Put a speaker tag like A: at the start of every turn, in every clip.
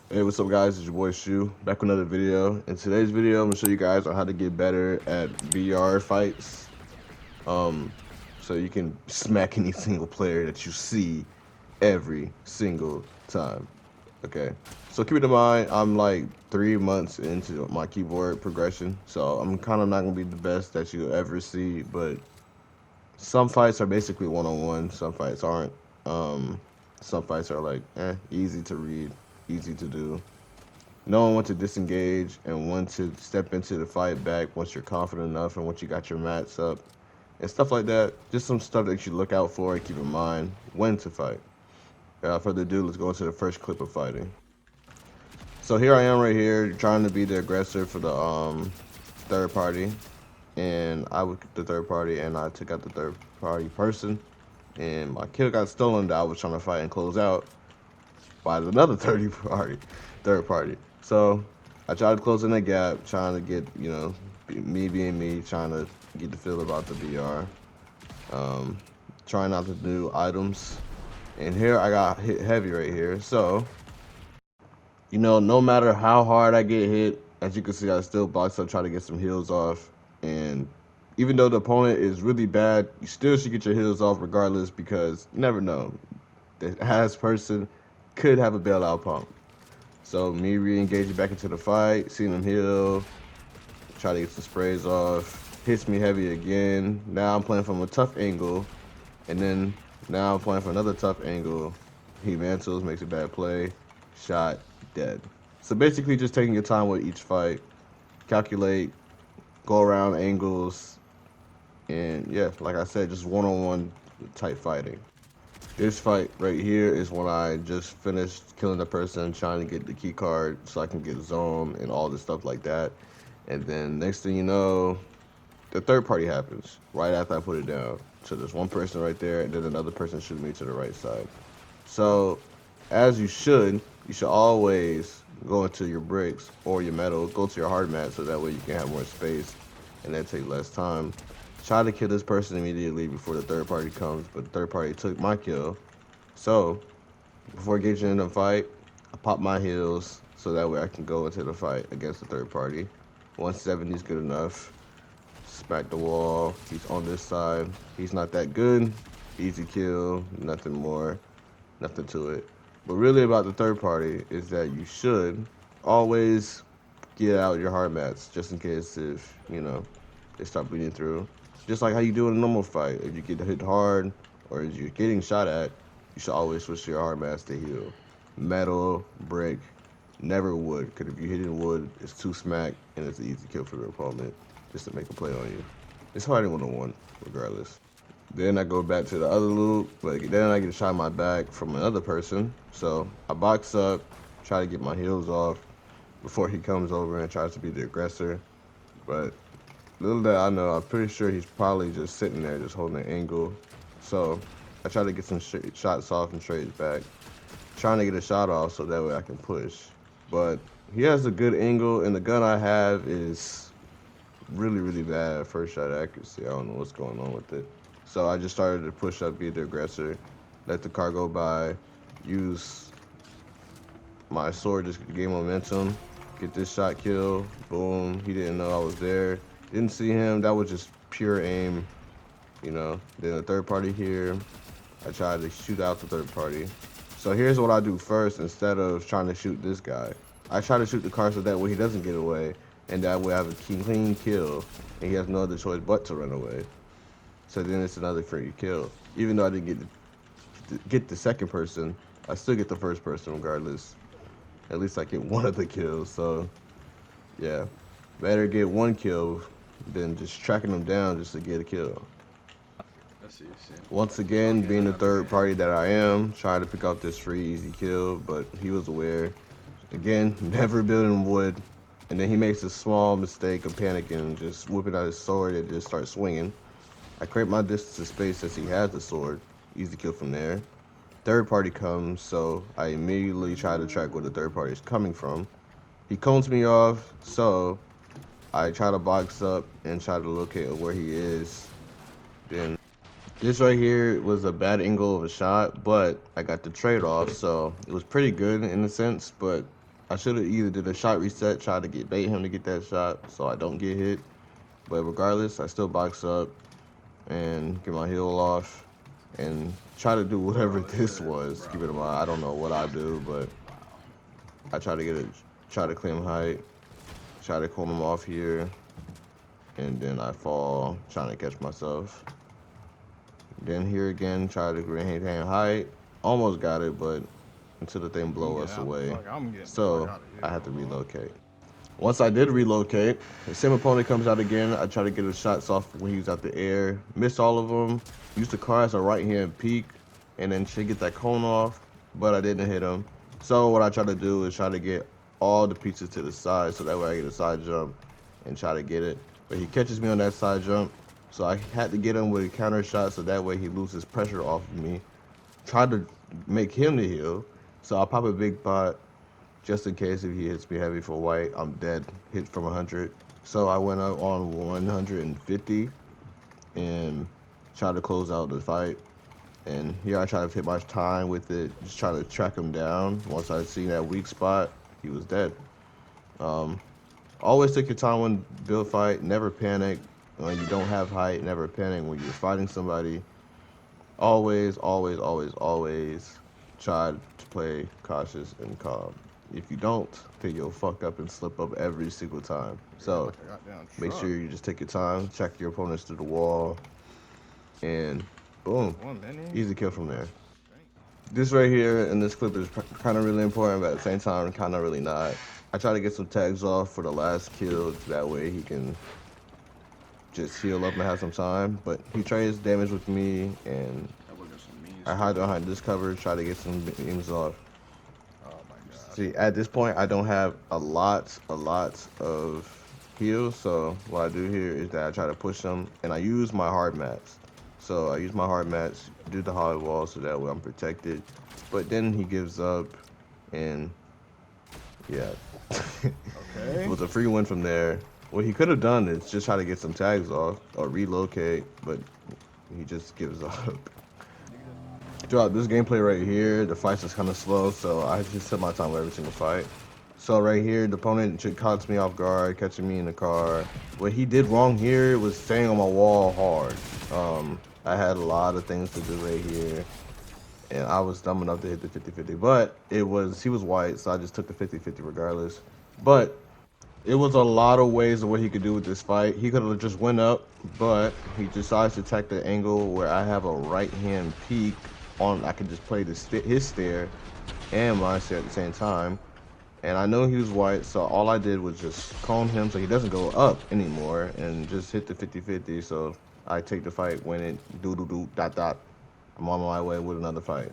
A: Hey, what's up, guys? It's your boy Shu back with another video. In today's video, I'm gonna show you guys on how to get better at VR fights. Um, so you can smack any single player that you see every single time. Okay. So keep it in mind, I'm like 3 months into my keyboard progression, so I'm kind of not gonna be the best that you ever see. But some fights are basically one-on-one. Some fights aren't. Um, some fights are like easy to read, easy to do, knowing when to disengage and when to step into the fight back once you're confident enough and once you got your mats up and stuff like that. Just some stuff that you look out for and keep in mind when to fight. Without further ado, let's go into the first clip of fighting. So here I am right here trying to be the aggressor for the third party, and I was the third party and I took out the third party person, and my kill got stolen that I was trying to fight and close out by another third party. So I tried to close in that gap, trying to get, me being me, trying to get the feel about the VR. Um, trying out the new items. And here I got hit heavy right here. So, no matter how hard I get hit, as you can see, I still box up, try to get some heals off. And even though the opponent is really bad, you still should get your heals off regardless because you never know. The ass person could have a bailout pump. So me re-engaging back into the fight, seeing him heal, try to get some sprays off, hits me heavy again. Now I'm playing from a tough angle, and then now I'm playing from another tough angle. He mantles, makes a bad play, shot, dead. So basically just taking your time with each fight, calculate, go around angles, and yeah, like I said, just one-on-one type fighting. This fight right here is when I just finished killing the person, trying to get the key card so I can get zone and all this stuff like that. And then next thing you know, the third party happens right after I put it down. So there's one person right there, and then another person shooting me to the right side. So as you should always go into your bricks or your metal, go to your hard mat so that way you can have more space and then take less time. Try to kill this person immediately before the third party comes, but the third party took my kill. So before engaging in the fight, I pop my heals so that way I can go into the fight against the third party. 170 is good enough. Smack the wall. He's on this side. He's not that good. Easy kill. Nothing more. Nothing to it. But really about the third party is that you should always get out your hard mats just in case if, they start bleeding through. Just like how you do in a normal fight. If you get hit hard or if you're getting shot at, you should always switch to your hard mats to heal. Metal, brick, never wood. Because if you hit in wood, it's two smack and it's an easy kill for the opponent just to make a play on you. It's fighting 1-on-1 regardless. Then I go back to the other loop, but then I get a shot in my back from another person. So I box up, try to get my heals off before he comes over and tries to be the aggressor. But little that I know, I'm pretty sure he's probably just sitting there, just holding an angle. So I try to get some shots off and trades back, trying to get a shot off so that way I can push. But he has a good angle, and the gun I have is really, really bad at first shot accuracy. I don't know what's going on with it. So I just started to push up, be the aggressor, let the car go by, use my sword, just gain momentum, get this shot kill, boom. He didn't know I was there. Didn't see him. That was just pure aim. Then the third party here, I tried to shoot out the third party. So here's what I do first instead of trying to shoot this guy. I try to shoot the car so that way he doesn't get away, and that way I have a clean kill, and he has no other choice but to run away. So then it's another free kill. Even though I didn't get the second person, I still get the first person regardless. At least I get one of the kills. So yeah, better get one kill than just tracking them down just to get a kill.
B: I see, I see.
A: Once again, being the third party that I am, trying to pick out this free easy kill, but he was aware. Again, never building wood. And then he makes a small mistake of panicking, just whipping out his sword and just starts swinging. I create my distance of space as he has the sword. Easy kill from there. Third party comes, so I immediately try to track where the third party is coming from. He cones me off, so I try to box up and try to locate where he is. Then this right here was a bad angle of a shot, but I got the trade off, so it was pretty good in a sense, but I should have either did a shot reset, try to bait him to get that shot so I don't get hit. But regardless, I still box up and get my heal off and try to do whatever this was. Keep it in mind, I don't know what I do, but I try to try to claim height, try to comb him off here, and then I fall, trying to catch myself. Then here again, try to maintain height. Almost got it, but until the thing blow us away. So I had to relocate. Once I did relocate, the same opponent comes out again. I try to get his shots off when he was out the air. Missed all of them. Used the car as a right hand peek, and then should get that cone off, but I didn't hit him. So what I try to do is try to get all the pieces to the side, so that way I get a side jump and try to get it. But he catches me on that side jump, so I had to get him with a counter shot, so that way he loses pressure off of me. Tried to make him the heal, so I pop a big pot just in case if he hits me heavy for white, I'm dead, hit from 100. So I went up on 150 and tried to close out the fight. And here I try to hit my time with it, just trying to track him down. Once I seen that weak spot, he was dead. Always take your time when build fight, never panic. When you don't have height, never panic when you're fighting somebody. Always, always, always, always try to play cautious and calm. If you don't, then you'll fuck up and slip up every single time. So make sure you just take your time, check your opponents through the wall, and boom, easy kill from there. This right here in this clip is kind of really important, but at the same time, kind of really not. I try to get some tags off for the last kill, that way he can just heal up and have some time. But he trades damage with me, and I hide behind this cover, try to get some beams off. See, at this point, I don't have a lot of heals, so what I do here is that I try to push them, and I use my hard mats. So I use my hard mats, do the hard wall, so that way I'm protected. But then he gives up, and yeah.
B: Okay.
A: It was a free win from there. What he could have done is just try to get some tags off or relocate, but he just gives up. Throughout this gameplay right here, the fights is kind of slow, so I just took my time with every single fight. So right here, the opponent caught me off guard, catching me in the car. What he did wrong here was staying on my wall hard. I had a lot of things to do right here, and I was dumb enough to hit the 50-50. But he was white, so I just took the 50-50 regardless. But it was a lot of ways of what he could do with this fight. He could have just went up, but he decides to attack the angle where I have a right hand peek on. I can just play his stare and my stare at the same time. And I know he was white, so all I did was just calm him so he doesn't go up anymore and just hit the 50-50. So I take the fight, win it, do dot dot. I'm on my way with another fight.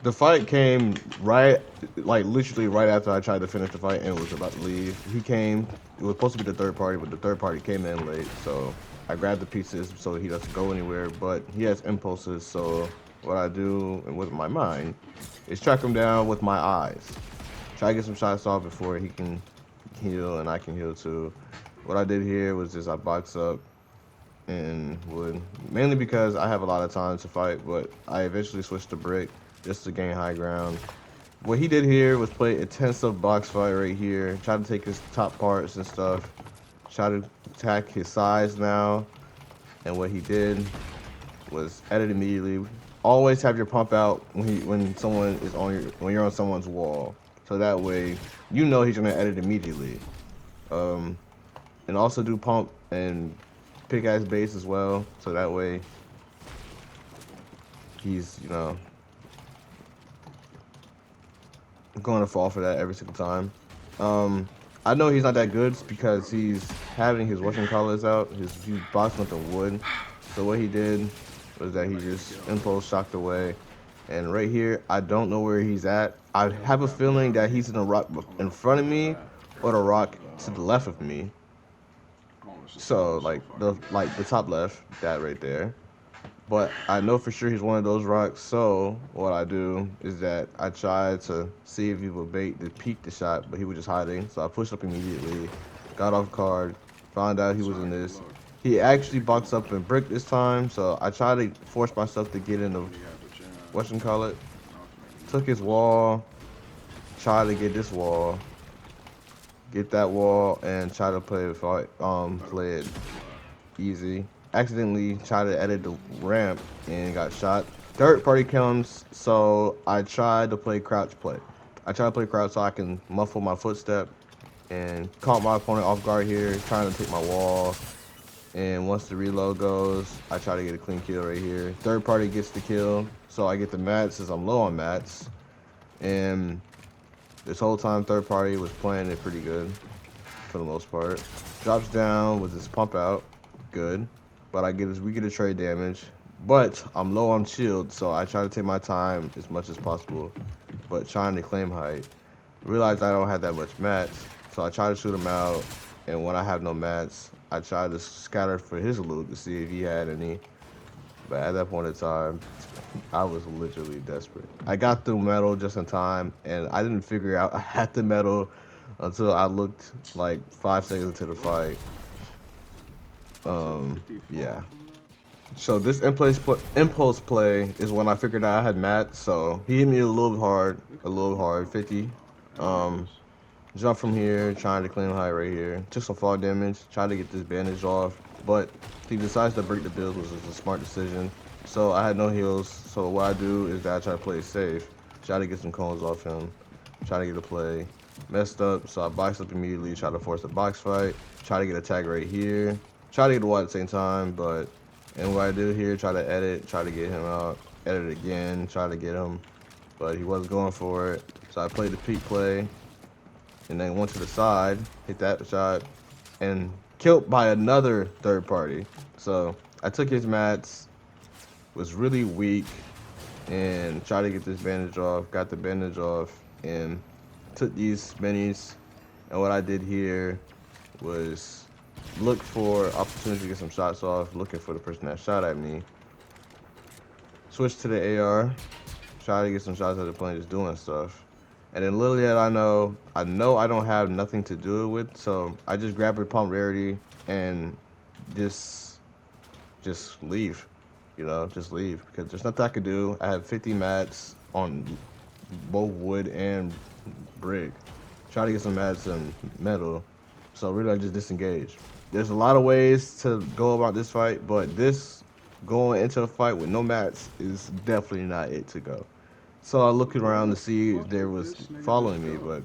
A: The fight came right, like literally right after I tried to finish the fight and was about to leave. He came, it was supposed to be the third party, but the third party came in late. So I grabbed the pieces so he doesn't go anywhere, but he has impulses. So what I do with my mind is track him down with my eyes. Try to get some shots off before he can heal and I can heal too. What I did here was just I box up and would, mainly because I have a lot of time to fight, but I eventually switched to brick just to gain high ground. What he did here was play a intensive box fight right here. Try to take his top parts and stuff. Try to attack his sides now. And what he did was edit immediately. Always have your pump out when someone is when you're on someone's wall. So that way you know he's gonna edit immediately. And also do pump and pick ass base as well. So that way he's, you know, going to fall for that every single time. I know he's not that good because he's having his Russian colors out. He's boxing with the wood. So what he did was that he just impulse shocked away. And right here, I don't know where he's at. I have a feeling that he's in a rock in front of me or the rock to the left of me. So like the top left, that right there. But I know for sure he's one of those rocks, so what I do is that I try to see if he would bait to peek the shot, but he was just hiding. So I pushed up immediately, got off guard, found out he was in this. He actually boxed up and brick this time, so I tried to force myself to get in the, whatchamacallit, took his wall, try to get this wall, get that wall, and try to play it easy. Accidentally tried to edit the ramp and got shot. Third party comes, so I tried to play crouch play. I tried to play crouch so I can muffle my footstep and caught my opponent off guard here, trying to take my wall. And once the reload goes, I try to get a clean kill right here. Third party gets the kill, so I get the mats since I'm low on mats. And this whole time, third party was playing it pretty good for the most part. Drops down with his pump out, good. But we get a trade damage. But I'm low on shield, so I try to take my time as much as possible. But trying to claim height. Realize I don't have that much mats, so I try to shoot him out. And when I have no mats, I try to scatter for his loot to see if he had any. But at that point in time, I was literally desperate. I got through metal just in time, and I didn't figure out I had the metal until I looked like 5 seconds into the fight. Yeah. So this impulse play is when I figured out I had Matt. So he hit me a little hard, 50. Um, Jump from here, trying to clean high right here. Took some fall damage, tried to get this bandage off, but he decides to break the build, which was a smart decision. So I had no heals, so what I do is that I try to play it safe. Try to get some cones off him, try to get a play. Messed up, so I boxed up immediately, try to force a box fight, try to get a tag right here. Try to get the wall at the same time, and what I do here, try to edit, try to get him out, edit again, try to get him, but he wasn't going for it. So I played the peak play, and then went to the side, hit that shot, and killed by another third party. So I took his mats, was really weak, and tried to get this bandage off, got the bandage off, and took these minis. And what I did here was look for opportunity to get some shots off, looking for the person that shot at me. Switch to the AR, try to get some shots at the plane, just doing stuff. And then literally that I know I don't have nothing to do it with, so I just grab a pump rarity and just leave. Just leave. Because there's nothing I could do. I have 50 mats on both wood and brick. Try to get some mats and metal. So really I just disengage. There's a lot of ways to go about this fight, but this going into a fight with no mats is definitely not it to go. So I looked around to see if there was following me, but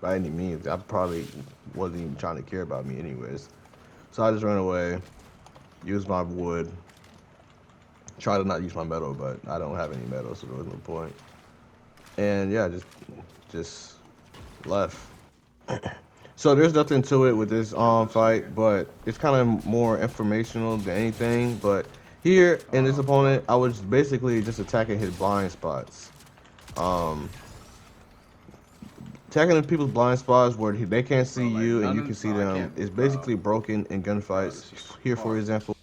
A: by any means, I probably wasn't even trying to care about me anyways. So I just ran away, used my wood, tried to not use my metal, but I don't have any metal, so there was no point. And yeah, just left. So there's nothing to it with this fight, but it's kind of more informational than anything. But here in this opponent, I was basically just attacking his blind spots. Um, Attacking people's blind spots where they can't see you and you can see them is basically broken in gunfights. Here, for example,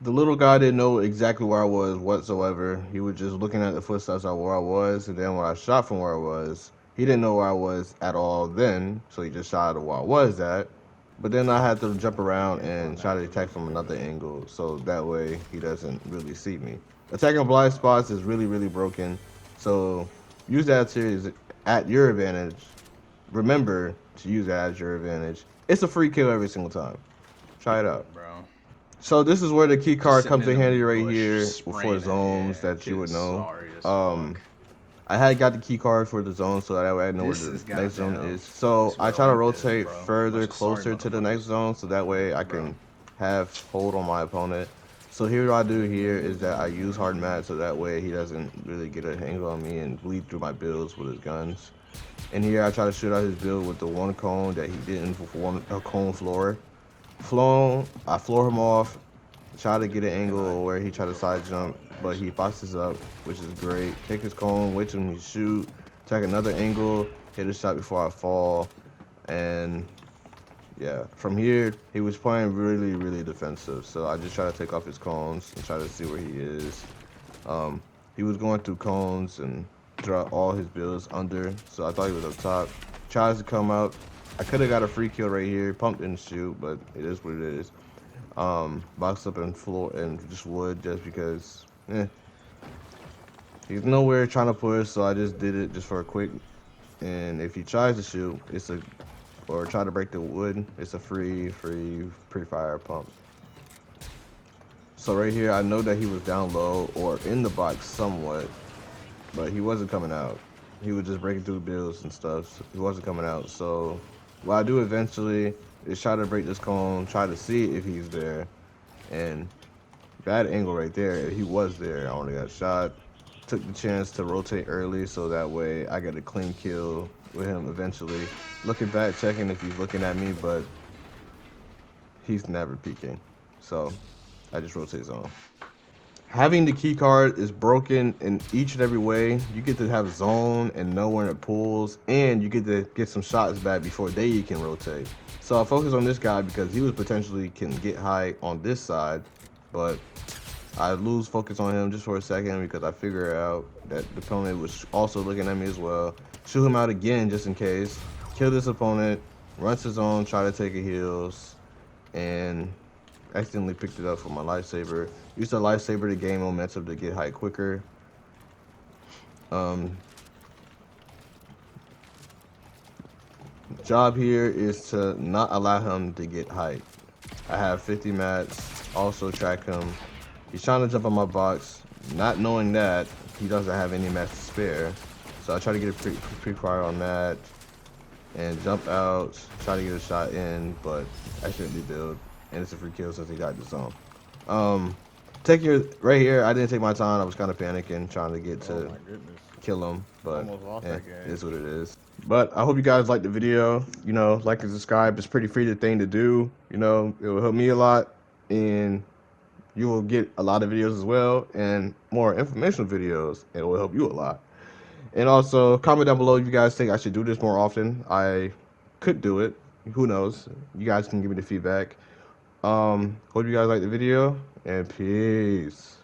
A: the little guy didn't know exactly where I was whatsoever. He was just looking at the footsteps of where I was, and then when I shot from where I was, he didn't know where I was at all then, so he just shot at where I was at. But then I had to jump around and try to attack from another angle, so that way he doesn't really see me. Attacking blind spots is really, really broken, so use that series at your advantage. Remember to use that at your advantage. It's a free kill every single time. Try it out.
B: Bro.
A: So this is where the key card
B: Sitting
A: comes in
B: in the
A: handy right
B: bush,
A: here for
B: spraying
A: zones
B: ahead,
A: that you would
B: just
A: know.
B: sorry as fuck.
A: I had got the key card for the zone so that way I know
B: This
A: where
B: is
A: the next zone
B: goddamn-
A: is. So
B: it's
A: I
B: real
A: try to
B: like this,
A: rotate
B: bro.
A: further
B: Bunch of sorry
A: closer to the next
B: motherfuckers.
A: zone so that way I
B: Bro.
A: can have hold on my opponent. So here what I do here is that I use hard mat so that way he doesn't really get a angle on me and bleed through my builds with his guns. And here I try to shoot out his build with the one cone that he didn't for a cone floor. I floor him off, try to get an angle where he tried to side jump, but he boxes up, which is great. Take his cone, wait till he shoot, take another angle, hit a shot before I fall, and yeah. From here, he was playing really, really defensive, so I just try to take off his cones and try to see where he is. He was going through cones and drop all his builds under, so I thought he was up top. Tries to come out. I could have got a free kill right here. Pump didn't shoot, but it is what it is. Boxed up in floor and just wood just because he's nowhere trying to push, so I just did it just for a quick and if he tries to shoot, or try to break the wood, it's a free pre-fire pump. So right here, I know that he was down low or in the box somewhat, but he wasn't coming out. He was just breaking through bills and stuff. So he wasn't coming out. So what I do eventually is try to break this cone, try to see if he's there, and bad angle right there. If he was there, I only got shot. Took the chance to rotate early so that way I get a clean kill with him eventually. Looking back, checking if he's looking at me, but he's never peeking. So I just rotate zone. Having the key card is broken in each and every way. You get to have zone and know when it pulls, and you get to get some shots back before they can rotate. So I focus on this guy because he was potentially can get high on this side, but I lose focus on him just for a second because I figure out that the opponent was also looking at me as well. Shoot him out again just in case. Kill this opponent, runs his own, try to take a heals, and accidentally picked it up for my lifesaver. Use the lifesaver to gain momentum to get height quicker. Job here is to not allow him to get height. I have 50 mats, also track him. He's trying to jump on my box, not knowing that he doesn't have any mats to spare. So I try to get a pre-fire on that and jump out, try to get a shot in, but accidentally build. And it's a free kill since he got the zone. Take your right here. I didn't take my time. I was kind of panicking, trying to get to kill him, but it is what it is. But I hope you guys liked the video. You know, like and subscribe. It's pretty free thing to do. You know, it will help me a lot, and you will get a lot of videos as well, and more informational videos. It will help you a lot. And also, comment down below if you guys think I should do this more often. I could do it. Who knows? You guys can give me the feedback. Hope you guys like the video, and peace.